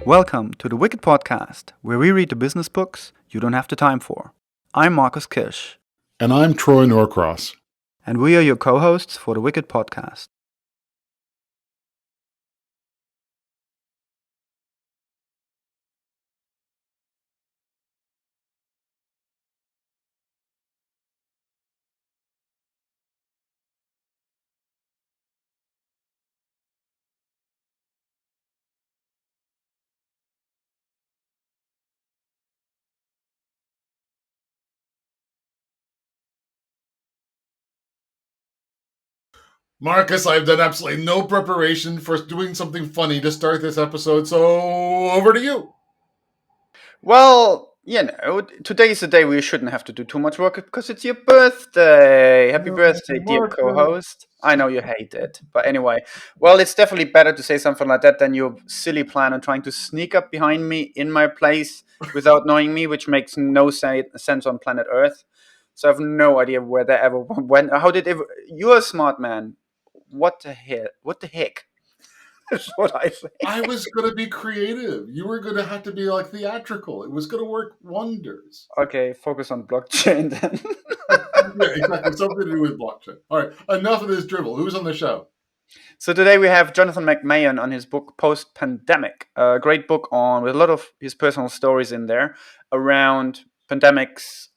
Welcome to the Wicked Podcast, where we read the business books you don't have the time for. I'm Marcus Kirsch. And I'm Troy Norcross. And we are your co-hosts for the Wicked Podcast. Marcus, I've done absolutely no preparation for doing something funny to start this episode, so over to you. Well, today is the day where you shouldn't have to do too much work because it's your birthday. Happy birthday, dear co-host. I know you hate it, but anyway. Well, it's definitely better to say something like that than your silly plan on trying to sneak up behind me in my place without knowing me, which makes no sense on planet Earth. So I have no idea where that ever went. How did it? You're a smart man. What the heck? What the heck? Is what I think. I was going to be creative. You were going to have to be like theatrical. It was going to work wonders. Okay, focus on blockchain then. Yeah, exactly. Something to do with blockchain. All right, enough of this dribble. Who's on the show? So today we have Jonathan McMahon on his book Post Pandemic, a great book with a lot of his personal stories in there around pandemics,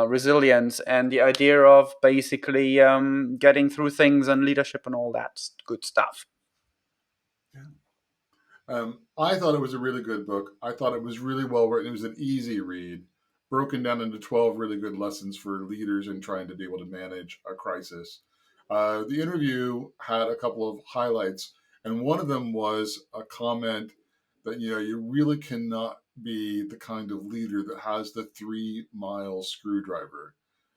resilience, and the idea of basically getting through things and leadership and all that good stuff. I thought it was a really good book. I thought it was really well written. It was an easy read, broken down into 12 really good lessons for leaders in trying to be able to manage a crisis. The interview had a couple of highlights, and one of them was a comment that, you really cannot be the kind of leader that has the 3-mile screwdriver.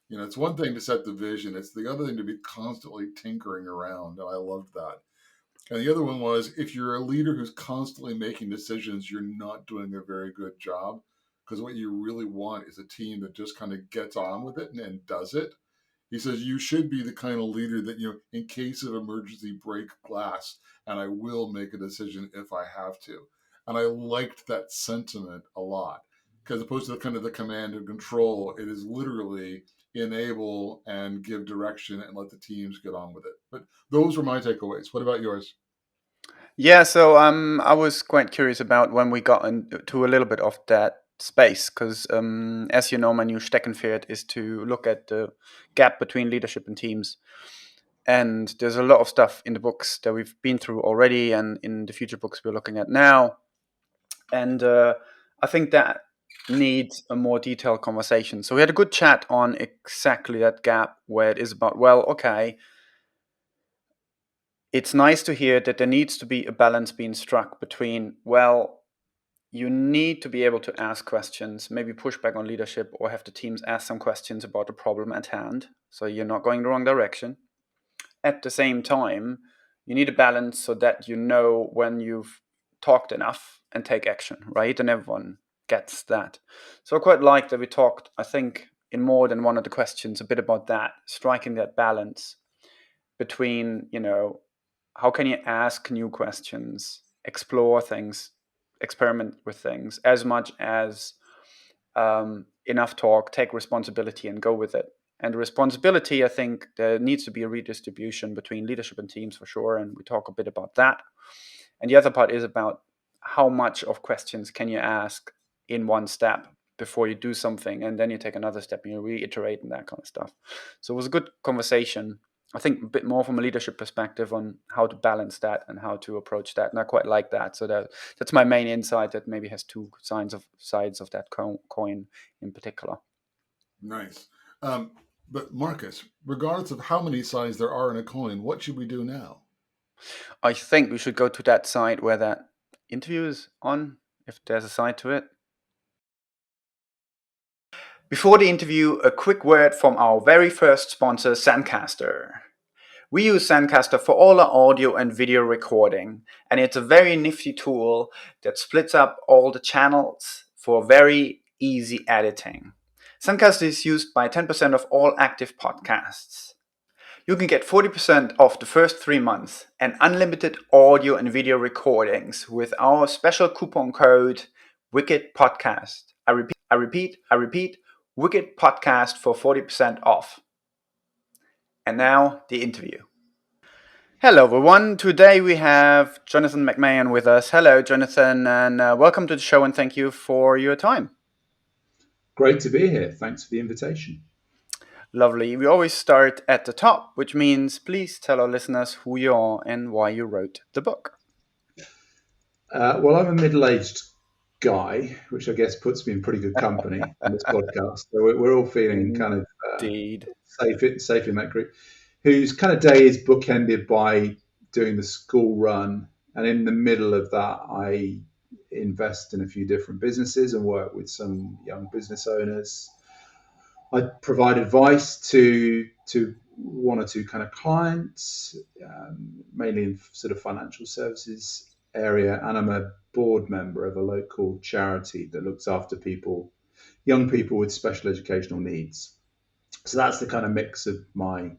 It's one thing to set the vision. It's the other thing to be constantly tinkering around. And I loved that. And the other one was, if you're a leader who's constantly making decisions, you're not doing a very good job, because what you really want is a team that just kind of gets on with it and does it. He says you should be the kind of leader that, in case of emergency, break glass, and I will make a decision if I have to. And I liked that sentiment a lot, because opposed to the kind of the command and control, it is literally enable and give direction and let the teams get on with it. But those were my takeaways. What about yours? Yeah, so I was quite curious about when we got into a little bit of that space, because as you know, my new Steckenpferd is to look at the gap between leadership and teams. And there's a lot of stuff in the books that we've been through already and in the future books we're looking at now. And I think that needs a more detailed conversation. So we had a good chat on exactly that gap, where it is about, well, okay, it's nice to hear that there needs to be a balance being struck between, well, you need to be able to ask questions, maybe push back on leadership, or have the teams ask some questions about the problem at hand, so you're not going the wrong direction. At the same time, you need a balance so that you know when you've talked enough and take action, right? And everyone gets that. So I quite like that we talked, I think, in more than one of the questions, a bit about that, striking that balance between, how can you ask new questions, explore things, experiment with things, as much as enough talk, take responsibility and go with it. And the responsibility, I think there needs to be a redistribution between leadership and teams for sure. And we talk a bit about that. And the other part is about how much of questions can you ask in one step before you do something. And then you take another step and you reiterate and that kind of stuff. So it was a good conversation. I think a bit more from a leadership perspective on how to balance that and how to approach that. And I quite like that. So that's my main insight, that maybe has two sides of that coin in particular. Nice. But Marcus, regardless of how many sides there are in a coin, what should we do now? I think we should go to that side where that interview is on, if there's a side to it. Before the interview, a quick word from our very first sponsor, Zencaster. We use Zencaster for all our audio and video recording, and it's a very nifty tool that splits up all the channels for very easy editing. Zencaster is used by 10% of all active podcasts. You can get 40% off the first 3 months and unlimited audio and video recordings with our special coupon code wickedpodcast. I repeat, Wicked Podcast for 40% off. And now the interview. Hello, everyone. Today we have Jonathan McMahon with us. Hello, Jonathan, and welcome to the show, and thank you for your time. Great to be here. Thanks for the invitation. Lovely. We always start at the top, which means please tell our listeners who you are and why you wrote the book. Well, I'm a middle-aged guy, which I guess puts me in pretty good company on this podcast. So we're all feeling kind of Indeed. safe in that group. Whose kind of day is bookended by doing the school run, and in the middle of that, I invest in a few different businesses and work with some young business owners. I provide advice to one or two kind of clients, mainly in sort of financial services area, and I'm a board member of a local charity that looks after young people with special educational needs. So that's the kind of mix of my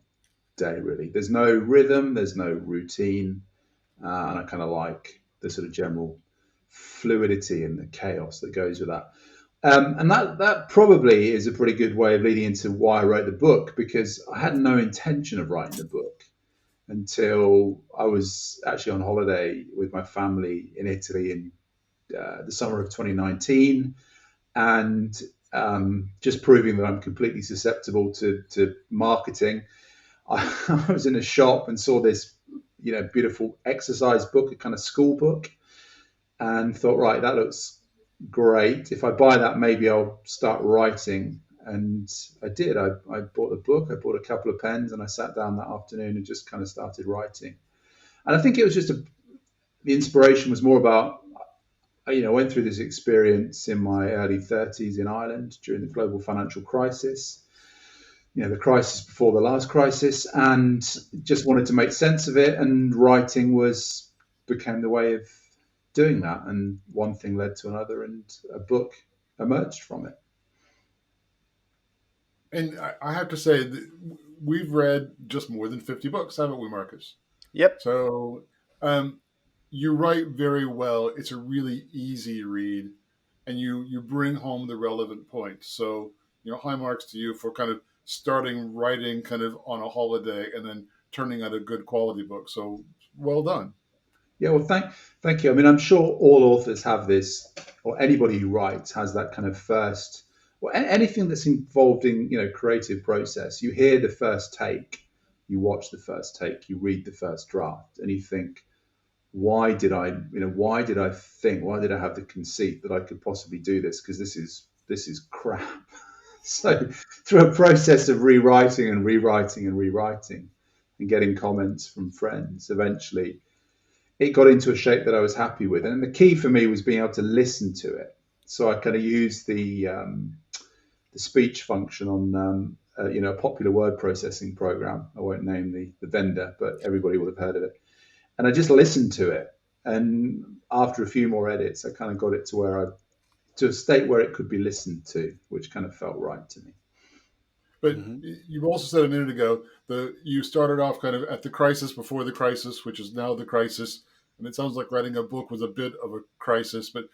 day, really. There's no rhythm, there's no routine, and I kind of like the sort of general fluidity and the chaos that goes with that. And that probably is a pretty good way of leading into why I wrote the book, because I had no intention of writing the book until I was actually on holiday with my family in Italy in the summer of 2019, and just proving that I'm completely susceptible to marketing. I was in a shop and saw this, beautiful exercise book, a kind of school book, and thought, right, that looks great. If I buy that, maybe I'll start writing. And I did. I bought the book, I bought a couple of pens, and I sat down that afternoon and just kind of started writing. And I think it was just the inspiration was more about, I went through this experience in my early 30s in Ireland during the global financial crisis, the crisis before the last crisis, and just wanted to make sense of it. And writing became the way of doing that. And one thing led to another, and a book emerged from it. And I have to say that we've read just more than 50 books, haven't we, Marcus? Yep. So you write very well. It's a really easy read, and you bring home the relevant points. So, high marks to you for kind of starting writing kind of on a holiday and then turning out a good quality book. So well done. Yeah, well, thank you. I mean, I'm sure all authors have this, or anybody who writes has that kind of first, or anything that's involved in, creative process. You hear the first take, you watch the first take, you read the first draft, and you think, why did I have the conceit that I could possibly do this? Because this is crap. So through a process of rewriting and rewriting and rewriting and getting comments from friends, eventually it got into a shape that I was happy with. And the key for me was being able to listen to it. So I kind of used the speech function on a popular word processing program. I won't name the vendor, but everybody will have heard of it. And I just listened to it. And after a few more edits, I kind of got it to a state where it could be listened to, which kind of felt right to me. But you also said a minute ago that you started off kind of at the crisis before the crisis, which is now the crisis. And it sounds like writing a book was a bit of a crisis. But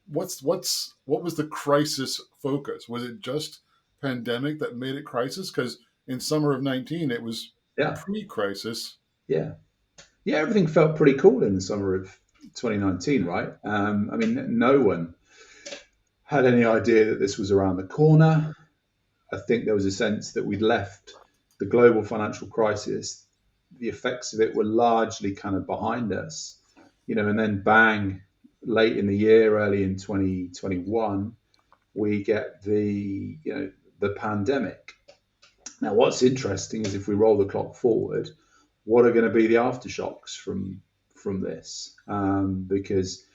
what was the crisis focus? Was it just pandemic that made it crisis? Because in summer of 19, it was pre-crisis. Yeah, everything felt pretty cool in the summer of 2019, right? I mean, no one had any idea that this was around the corner. I think there was a sense that we'd left the global financial crisis. The effects of it were largely kind of behind us, and then bang, late in the year, early in 2021, we get the pandemic. Now, what's interesting is if we roll the clock forward, what are going to be the aftershocks from this? Because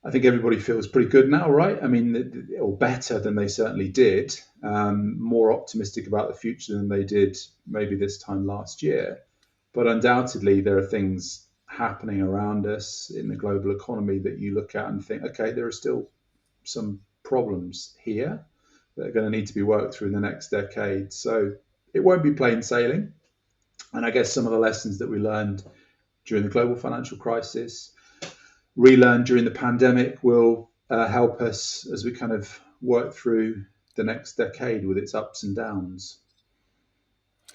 I think everybody feels pretty good now, right? I mean, or better than they certainly did, more optimistic about the future than they did maybe this time last year. But undoubtedly, there are things happening around us in the global economy that you look at and think, okay, there are still some problems here that are going to need to be worked through in the next decade. So it won't be plain sailing. And I guess some of the lessons that we learned during the global financial crisis, relearned during the pandemic, will help us as we kind of work through the next decade with its ups and downs.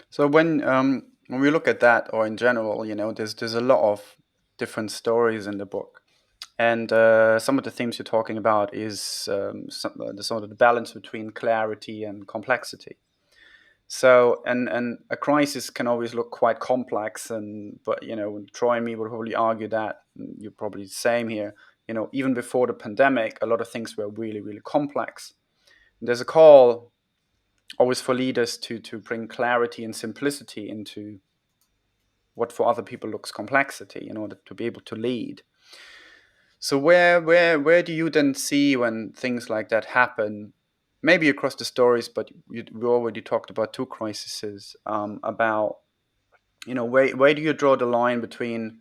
So when we look at that, or in general, there's a lot of different stories in the book, and some of the themes you're talking about is the sort of the balance between clarity and complexity. So, and a crisis can always look quite complex, but Troy and me would probably argue that you're probably the same here. Even before the pandemic, a lot of things were really, really complex. There's a call always for leaders to bring clarity and simplicity into what for other people looks complexity in order to be able to lead. So where do you then see when things like that happen? Maybe across the stories, but we already talked about two crises. About where do you draw the line between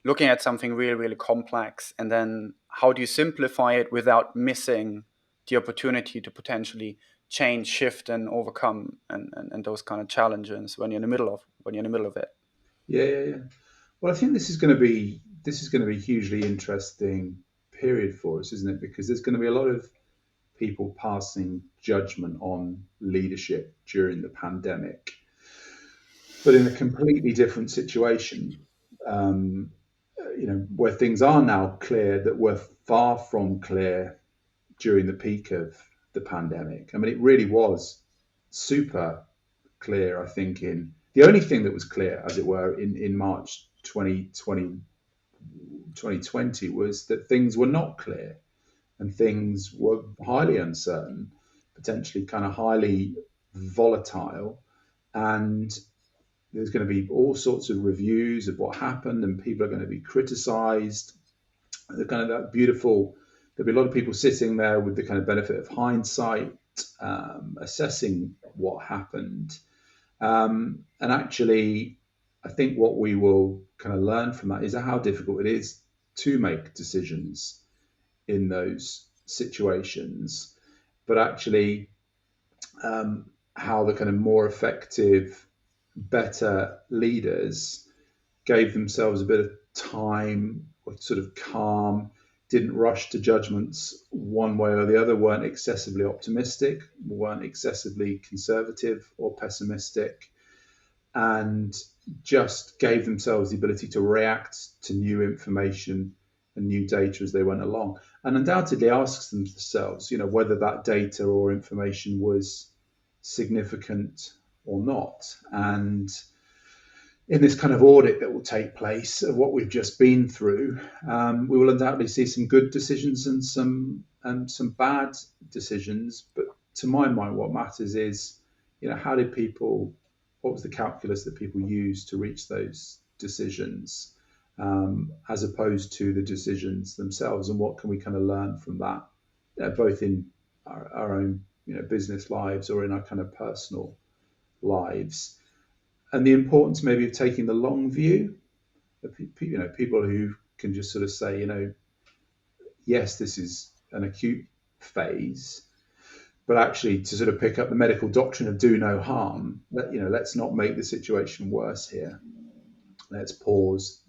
looking at something really, really complex, and then how do you simplify it without missing the opportunity to potentially change, shift, and overcome and those kind of challenges when you're in the middle of it. Yeah. Well, I think this is going to be a hugely interesting period for us, isn't it? Because there's going to be a lot of people passing judgment on leadership during the pandemic, but in a completely different situation. Um, where things are now clear that were far from clear during the peak of the pandemic. I mean, it really was super clear, I think, in the only thing that was clear, as it were, in March 2020 was that things were not clear and things were highly uncertain, potentially kind of highly volatile. And there's going to be all sorts of reviews of what happened, and people are going to be criticized. The kind of that beautiful, there'll be a lot of people sitting there with the kind of benefit of hindsight, assessing what happened. And actually, I think what we will kind of learn from that is how difficult it is to make decisions in those situations, but actually, how the kind of more effective, better leaders gave themselves a bit of time, or sort of calm, didn't rush to judgments one way or the other, weren't excessively optimistic, weren't excessively conservative or pessimistic, and just gave themselves the ability to react to new information and new data as they went along, and undoubtedly asks themselves, whether that data or information was significant or not. And in this kind of audit that will take place of what we've just been through, we will undoubtedly see some good decisions and some bad decisions. But to my mind, what matters is, how did people? What was the calculus that people used to reach those decisions, as opposed to the decisions themselves, and what can we kind of learn from that, both in our own business lives or in our kind of personal lives. And the importance maybe of taking the long view. People who can just sort of say, yes, this is an acute phase, but actually to sort of pick up the medical doctrine of do no harm. Let's not make the situation worse here. Let's pause,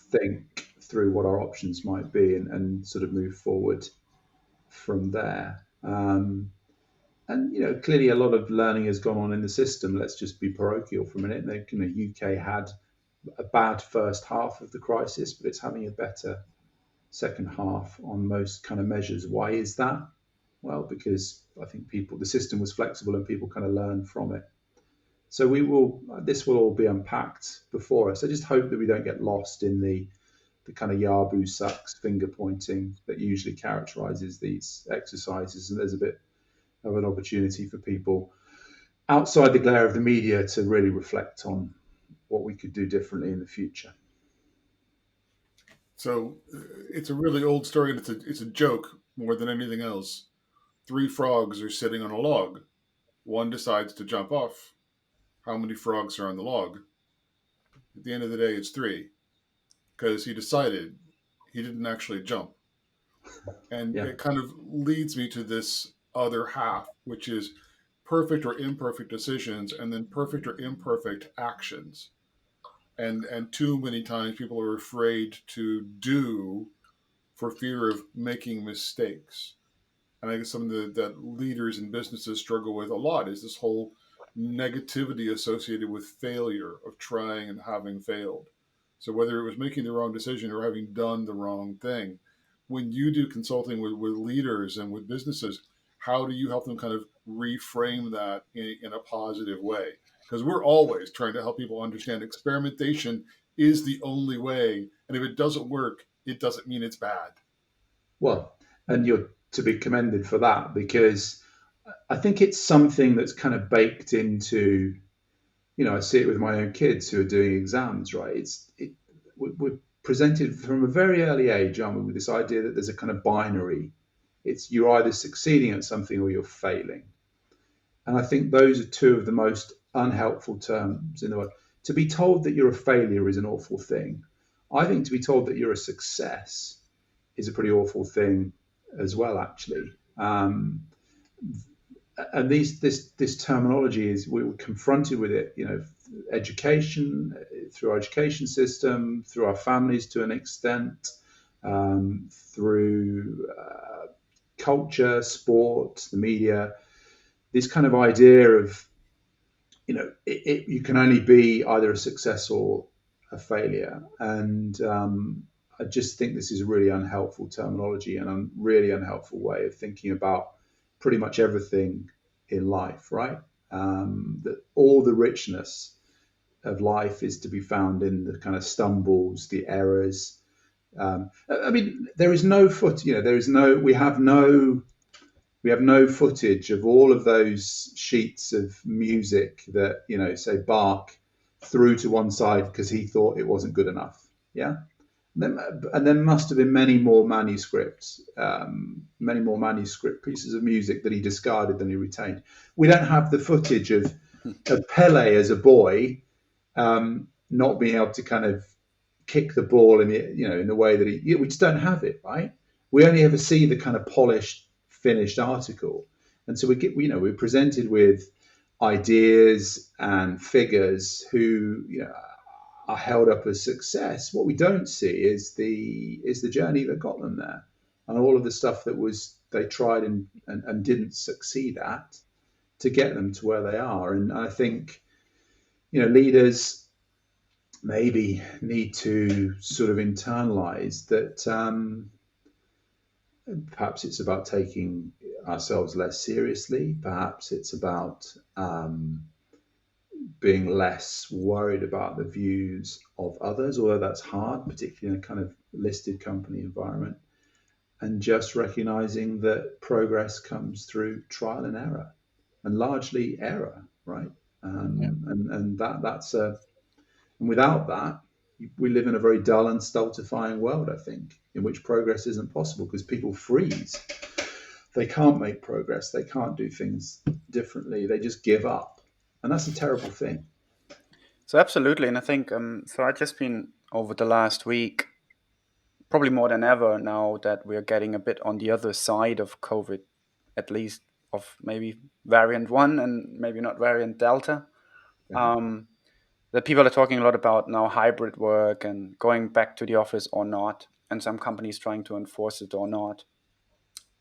think through what our options might be, and sort of move forward from there. And clearly a lot of learning has gone on in the system. Let's just be parochial for a minute. The UK had a bad first half of the crisis, but it's having a better second half on most kind of measures. Why is that? Well, because I think the system was flexible and people kind of learned from it. So this will all be unpacked before us. I just hope that we don't get lost in the kind of Yabu sucks finger pointing that usually characterizes these exercises. And there's a bit of an opportunity for people outside the glare of the media to really reflect on what we could do differently in the future. So it's a really old story, and it's a joke more than anything else. Three frogs are sitting on a log. One decides to jump off. How many frogs are on the log? At the end of the day, it's three, because he decided he didn't actually jump. And Yeah. it kind of leads me to this other half, which is perfect or imperfect decisions, and then perfect or imperfect actions. and too many times people are afraid to do for fear of making mistakes. And I think it's something that leaders and businesses struggle with a lot is this whole negativity associated with failure, of trying and having failed. So whether it was making the wrong decision or having done the wrong thing, when you do consulting with leaders and with businesses, how do you help them kind of reframe that in a positive way? Because we're always trying to help people understand experimentation is the only way. And if it doesn't work, it doesn't mean it's bad. Well, and you're to be commended for that, because I think it's something that's kind of baked into, I see it with my own kids who are doing exams, right? We're presented from a very early age, aren't we, with this idea that there's a kind of binary. It's you're either succeeding at something or you're failing. And I think those are two of the most unhelpful terms in the world. To be told that you're a failure is an awful thing. I think to be told that you're a success is a pretty awful thing as well, actually. And this terminology is, we were confronted with it, education, through our education system, through our families to an extent, through culture, sport, the media. This kind of idea of, you can only be either a success or a failure. And I just think this is a really unhelpful terminology and a really unhelpful way of thinking about pretty much everything in life, right? That all the richness of life is to be found in the kind of stumbles, the errors. There is no we have no footage of all of those sheets of music that, say Bach threw to one side because he thought it wasn't good enough. Yeah. And there must have been many more manuscript pieces of music that he discarded than he retained. We don't have the footage of Pele as a boy not being able to kind of kick the ball in the way that we just don't have it, right? We only ever see the kind of polished, finished article, and so we're presented with ideas and figures who are held up as success. What we don't see is the journey that got them there, and all of the stuff that they tried and didn't succeed at to get them to where they are. And I think leaders maybe need to sort of internalize that. Perhaps it's about taking ourselves less seriously. Perhaps it's about being less worried about the views of others, although that's hard, particularly in a kind of listed company environment, and just recognizing that progress comes through trial and error, and largely error, right? And without that, we live in a very dull and stultifying world, I think, in which progress isn't possible because people freeze. They can't make progress. They can't do things differently. They just give up. And that's a terrible thing. So absolutely. And I think, so I've just been over the last week, probably more than ever now that we're getting a bit on the other side of COVID, at least of maybe variant 1 and maybe not variant Delta. Yeah. That people are talking a lot about now hybrid work and going back to the office or not, and some companies trying to enforce it or not.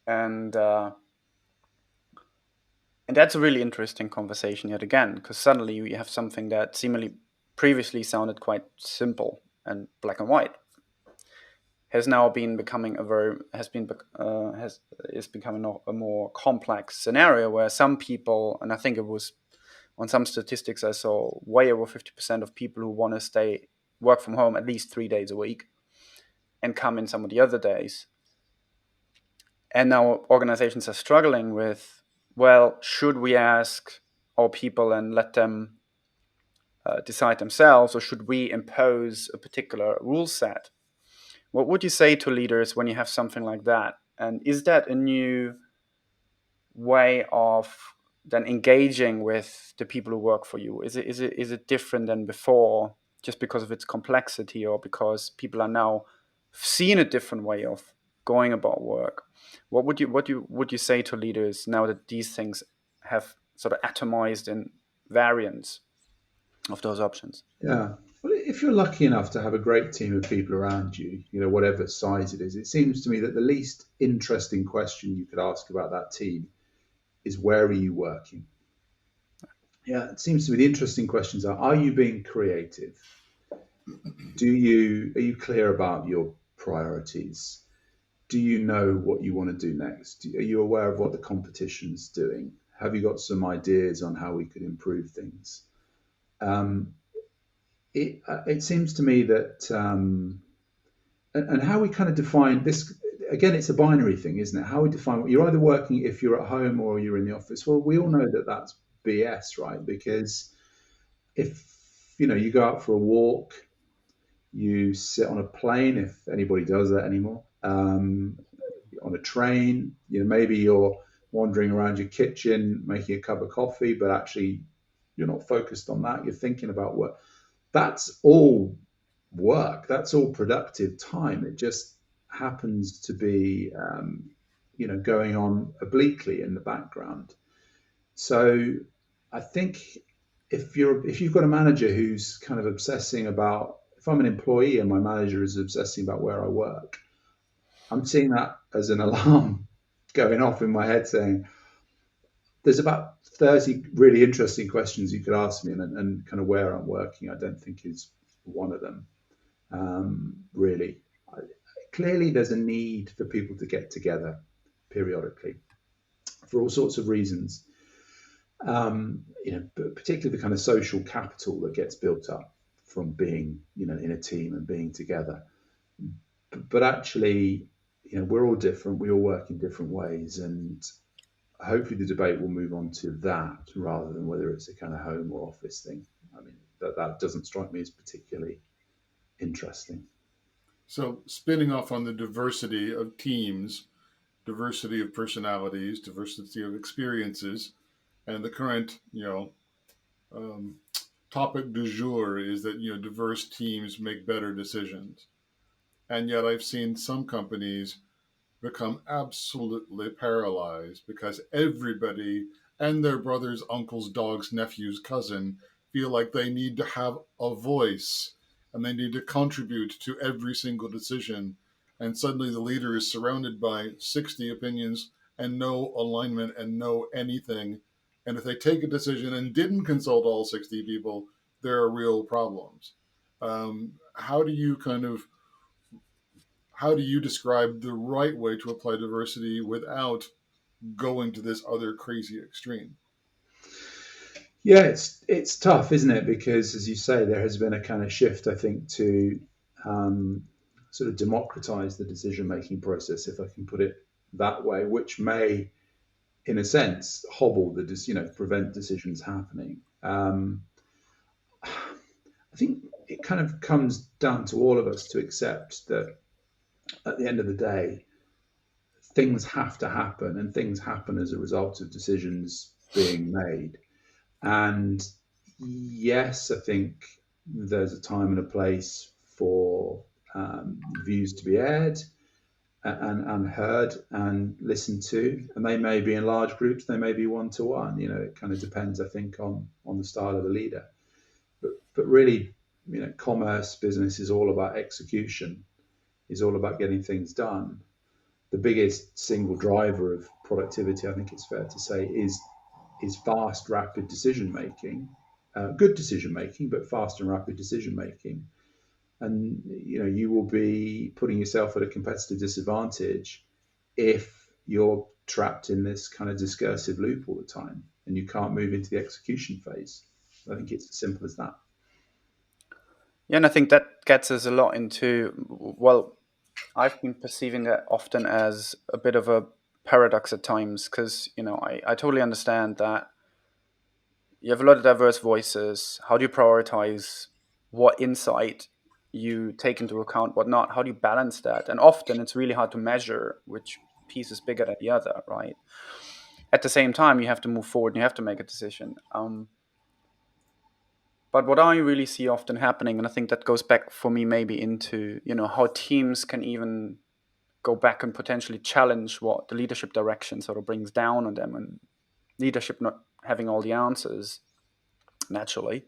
And that's a really interesting conversation yet again, because suddenly we have something that seemingly previously sounded quite simple and black and white has now been becoming is becoming a more complex scenario where some people, and I think it was on some statistics I saw, way over 50% of people who want to work from home at least 3 days a week and come in some of the other days. And now organizations are struggling with, well, should we ask our people and let them decide themselves, or should we impose a particular rule set? What would you say to leaders when you have something like that? And is that a new way of then engaging with the people who work for you? Is it different than before, just because of its complexity, or because people are now seeing a different way of going about work? What would you say to leaders now that these things have sort of atomized in variants of those options? Yeah. Well, if you're lucky enough to have a great team of people around you, whatever size it is, it seems to me that the least interesting question you could ask about that team is, where are you working? Yeah, it seems to me the interesting questions are you being creative? Are you clear about your priorities? Do you know what you want to do next? Are you aware of what the competition's doing? Have you got some ideas on how we could improve things? It seems to me that and how we kind of define this, again, it's a binary thing, isn't it? How we define what you're either working if you're at home or you're in the office. Well, we all know that that's BS, right? Because if you go out for a walk, you sit on a plane, if anybody does that anymore, on a train, maybe you're wandering around your kitchen making a cup of coffee, but actually you're not focused on that. You're thinking about work. That's all work. That's all productive time. It just happens to be, going on obliquely in the background. So I think if you've got a manager who's kind of obsessing about, if I'm an employee and my manager is obsessing about where I work, I'm seeing that as an alarm going off in my head saying, there's about 30 really interesting questions you could ask me, and kind of where I'm working, I don't think is one of them. Really, clearly there's a need for people to get together periodically for all sorts of reasons. But particularly the kind of social capital that gets built up from being, in a team and being together. But actually, we're all different. We all work in different ways, and hopefully the debate will move on to that rather than whether it's a kind of home or office thing. I mean, that doesn't strike me as particularly interesting. So, spinning off on the diversity of teams, diversity of personalities, diversity of experiences, and the current, um, topic du jour is that diverse teams make better decisions. And yet, I've seen some companies become absolutely paralyzed because everybody and their brothers, uncles, dogs, nephews, cousin feel like they need to have a voice and they need to contribute to every single decision. And suddenly the leader is surrounded by 60 opinions and no alignment and no anything. And if they take a decision and didn't consult all 60 people, there are real problems. How do you describe the right way to apply diversity without going to this other crazy extreme? Yeah, it's tough, isn't it? Because, as you say, there has been a kind of shift, I think, to sort of democratize the decision-making process, if I can put it that way, which may, in a sense, hobble prevent decisions happening. I think it kind of comes down to all of us to accept that at the end of the day, things have to happen, and things happen as a result of decisions being made. And yes, I think there's a time and a place for views to be aired and heard and listened to, and they may be in large groups, they may be one to one. It kind of depends, I think, on the style of the leader. But really, commerce business is all about execution, is all about getting things done. The biggest single driver of productivity, I think it's fair to say, is fast, rapid decision making, good decision making, but fast and rapid decision making. And you will be putting yourself at a competitive disadvantage if you're trapped in this kind of discursive loop all the time and you can't move into the execution phase. I think it's as simple as that. Yeah, and I think that gets us a lot into, well, I've been perceiving that often as a bit of a paradox at times, because, I totally understand that you have a lot of diverse voices. How do you prioritize what insight you take into account, what not? How do you balance that? And often it's really hard to measure which piece is bigger than the other, right? At the same time, you have to move forward and you have to make a decision. But what I really see often happening, and I think that goes back for me maybe into, how teams can even go back and potentially challenge what the leadership direction sort of brings down on them, and leadership not having all the answers naturally.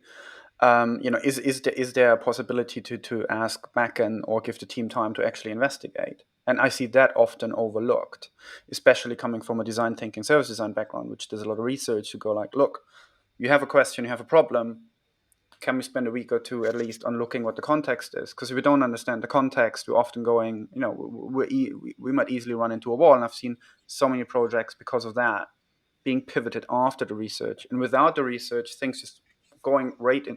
Is there a possibility to ask back and or give the team time to actually investigate? And I see that often overlooked, especially coming from a design thinking, service design background, which does a lot of research to go like, look, you have a question, you have a problem. Can we spend a week or two at least on looking what the context is? Because if we don't understand the context, we're often going, we might easily run into a wall. And I've seen so many projects because of that being pivoted after the research, and without the research, things just going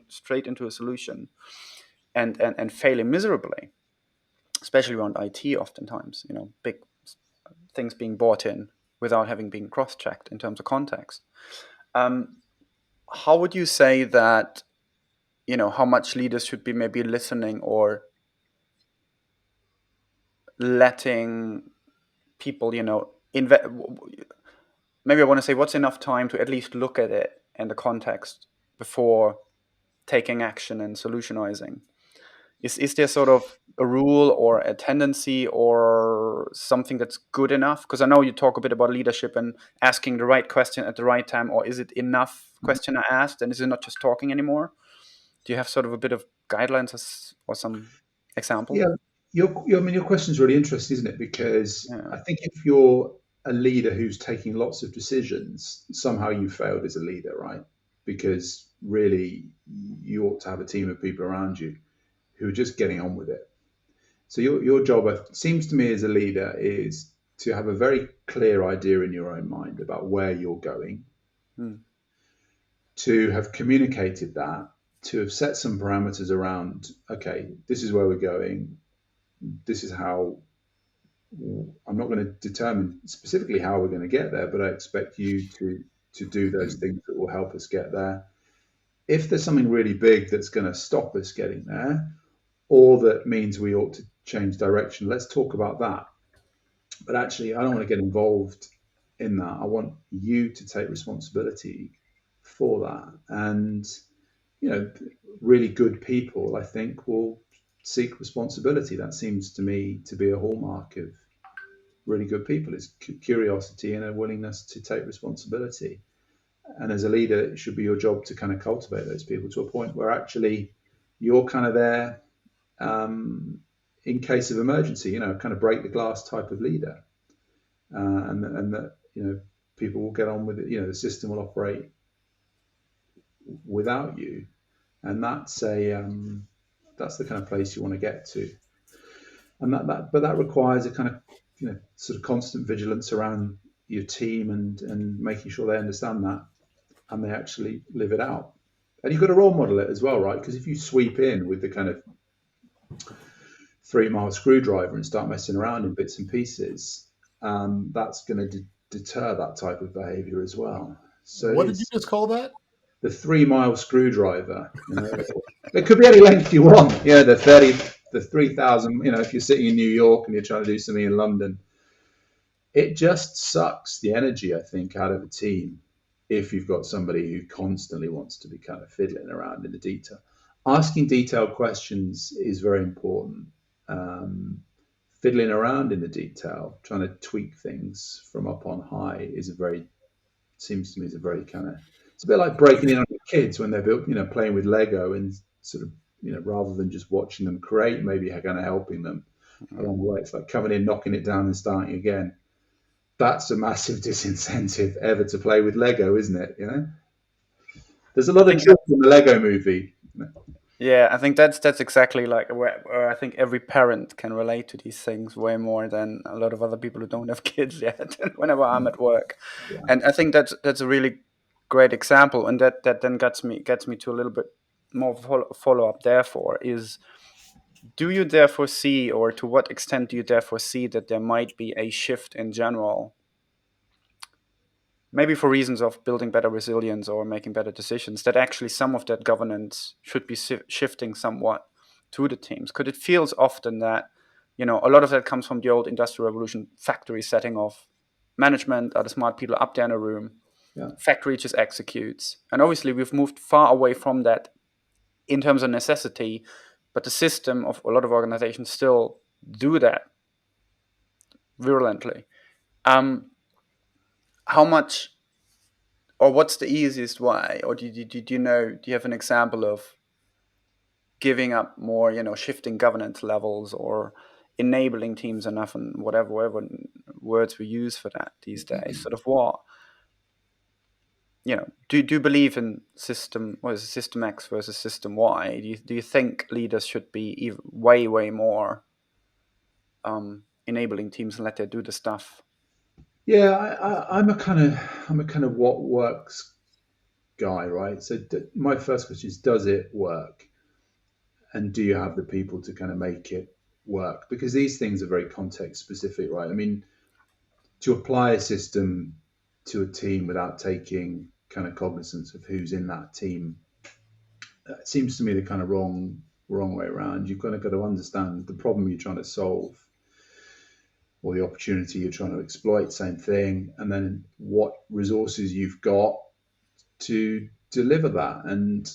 straight into a solution and failing miserably, especially around IT. Oftentimes, big things being bought in without having been cross-checked in terms of context. How would you say that? How much leaders should be maybe listening or letting people, maybe I want to say what's enough time to at least look at it and the context before taking action and solutionizing. Is there sort of a rule or a tendency or something that's good enough? Because I know you talk a bit about leadership and asking the right question at the right time, or is it enough question I asked and is it not just talking anymore? Do you have sort of a bit of guidelines or some example? Yeah, your question is really interesting, isn't it? Because Yeah. I think if you're a leader who's taking lots of decisions, somehow you failed as a leader, right? Because really, you ought to have a team of people around you who are just getting on with it. So your job, it seems to me, as a leader, is to have a very clear idea in your own mind about where you're going, to have communicated that, to have set some parameters around, okay, this is where we're going. This is how. I'm not going to determine specifically how we're going to get there, but I expect you to do those things that will help us get there. If there's something really big that's going to stop us getting there, or that means we ought to change direction, let's talk about that. But actually, I don't want to get involved in that. I want you to take responsibility for that. And, really good people, I think, will seek responsibility. That seems to me to be a hallmark of really good people, is curiosity and a willingness to take responsibility. And as a leader, it should be your job to kind of cultivate those people to a point where actually you're kind of there in case of emergency, kind of break the glass type of leader. And that, people will get on with it. The system will operate without you. And that's that's the kind of place you want to get to. And but that requires a kind of, sort of constant vigilance around your team and making sure they understand that and they actually live it out. And you've got to role model it as well, right? Because if you sweep in with the kind of 3-mile screwdriver and start messing around in bits and pieces, that's going to deter that type of behavior as well. So what did you just call that? The 3-mile screwdriver. It could be any length you want. The 3,000. If you're sitting in New York and you're trying to do something in London, it just sucks the energy, I think, out of a team if you've got somebody who constantly wants to be kind of fiddling around in the detail. Asking detailed questions is very important. Fiddling around in the detail, trying to tweak things from up on high seems to me is a very kind of, it's a bit like breaking in on your kids when they're playing with Lego and sort of, rather than just watching them create, maybe kind of helping them along the way. It's like coming in, knocking it down and starting again. That's a massive disincentive ever to play with Lego, isn't it? There's a lot of joy in the Lego movie. Yeah, I think that's exactly like where I think every parent can relate to these things way more than a lot of other people who don't have kids yet. Whenever I'm at work, Yeah. And I think that's a really great example, and that then gets me to a little bit more follow up. Therefore, is do you therefore see, or to what extent do you therefore see that there might be a shift in general? Maybe for reasons of building better resilience or making better decisions, that actually some of that governance should be shifting somewhat to the teams. Because it feels often that, a lot of that comes from the old Industrial Revolution factory setting of management are the smart people up there in a room. Yeah. Factory just executes. And obviously we've moved far away from that in terms of necessity, but the system of a lot of organizations still do that virulently. How much, or what's the easiest way, or do you have an example of giving up more, shifting governance levels or enabling teams enough, and whatever words we use for that these days. Sort of what, do you believe in system X versus system Y? Do you think leaders should be way more enabling teams and let them do the stuff? Yeah, I'm a kind of what works guy, right? So my first question is, does it work? And do you have the people to kind of make it work? Because these things are very context specific, right? I mean, to apply a system to a team without taking kind of cognizance of who's in that team, it seems to me the kind of wrong way around. You've got to understand the problem you're trying to solve or the opportunity you're trying to exploit, same thing, and then what resources you've got to deliver that. And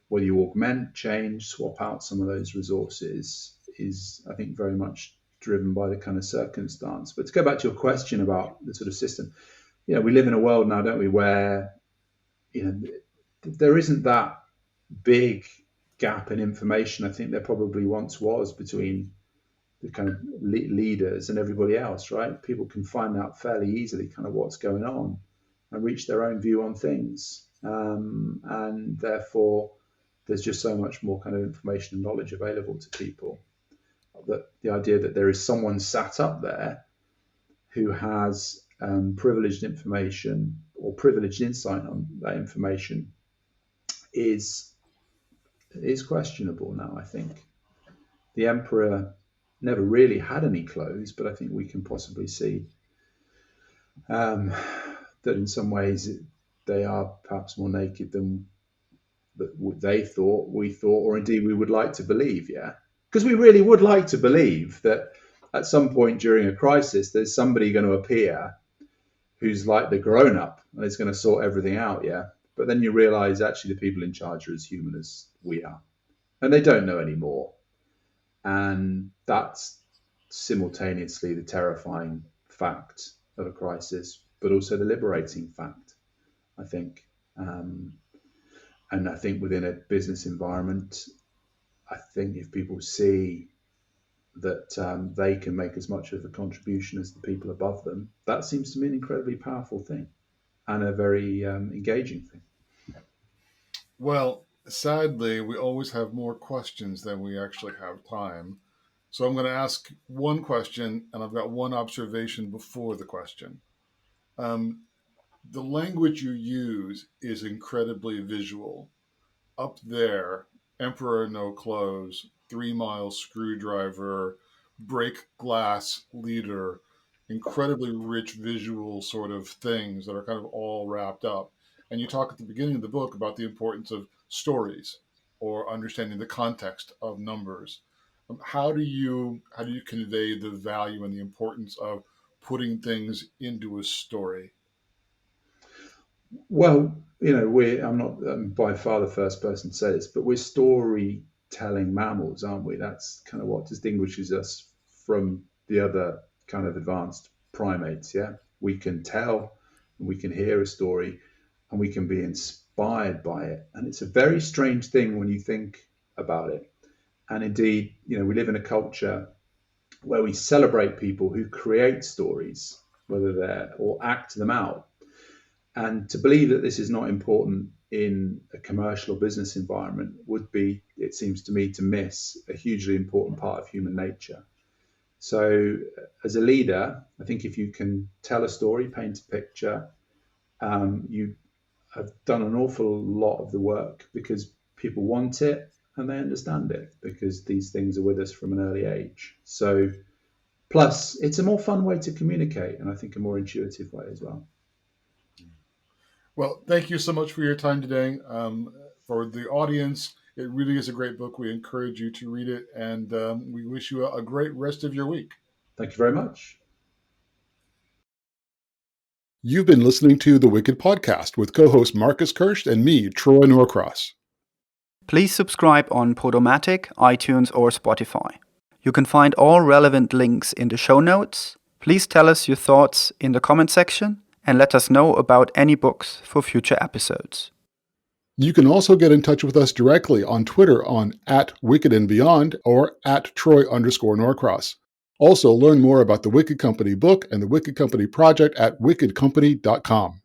whether you augment, change, swap out some of those resources is, I think, very much driven by the kind of circumstance. But to go back to your question about the sort of system, we live in a world now, don't we, where there isn't that big gap in information I think there probably once was between the kind of leaders and everybody else, right? People can find out fairly easily kind of what's going on and reach their own view on things. And therefore, there's just so much more kind of information and knowledge available to people, that the idea that there is someone sat up there who has privileged information or privileged insight on that information is questionable now, I think. The emperor never really had any clothes, but I think we can possibly see that in some ways they are perhaps more naked than we thought, or indeed we would like to believe, yeah? Because we really would like to believe that at some point during a crisis, there's somebody going to appear who's like the grown-up and is going to sort everything out, yeah? But then you realize actually the people in charge are as human as we are, and they don't know anymore. And that's simultaneously the terrifying fact of a crisis, but also the liberating fact, I think. And I think within a business environment, I think if people see that they can make as much of a contribution as the people above them, that seems to me an incredibly powerful thing and a very engaging thing. Well, sadly, we always have more questions than we actually have time. So I'm going to ask one question, and I've got one observation before the question. The language you use is incredibly visual. Up there, Emperor No Clothes, 3 Mile Screwdriver, break glass leader, incredibly rich visual sort of things that are kind of all wrapped up. And you talk at the beginning of the book about the importance of stories or understanding the context of numbers. How do you convey the value and the importance of putting things into a story? Well, I'm not by far the first person to say this, but we're storytelling mammals, aren't we? That's kind of what distinguishes us from the other kind of advanced primates, yeah? We can tell and we can hear a story and we can be inspired by it. And it's a very strange thing when you think about it. And indeed, we live in a culture where we celebrate people who create stories, whether they're or act them out. And to believe that this is not important in a commercial or business environment would be, it seems to me, to miss a hugely important part of human nature. So as a leader, I think if you can tell a story, paint a picture, you have done an awful lot of the work, because people want it and they understand it, because these things are with us from an early age. So plus, it's a more fun way to communicate, and I think a more intuitive way as well. Well, thank you so much for your time today. For the audience, it really is a great book. We encourage you to read it, and we wish you a great rest of your week. Thank you very much. You've been listening to The Wicked Podcast with co-host Marcus Kirsch and me, Troy Norcross. Please subscribe on Podomatic, iTunes, or Spotify. You can find all relevant links in the show notes. Please tell us your thoughts in the comment section and let us know about any books for future episodes. You can also get in touch with us directly on Twitter on @WickedandBeyond or @Troy_Norcross. Also, learn more about the Wicked Company book and the Wicked Company project at wickedcompany.com.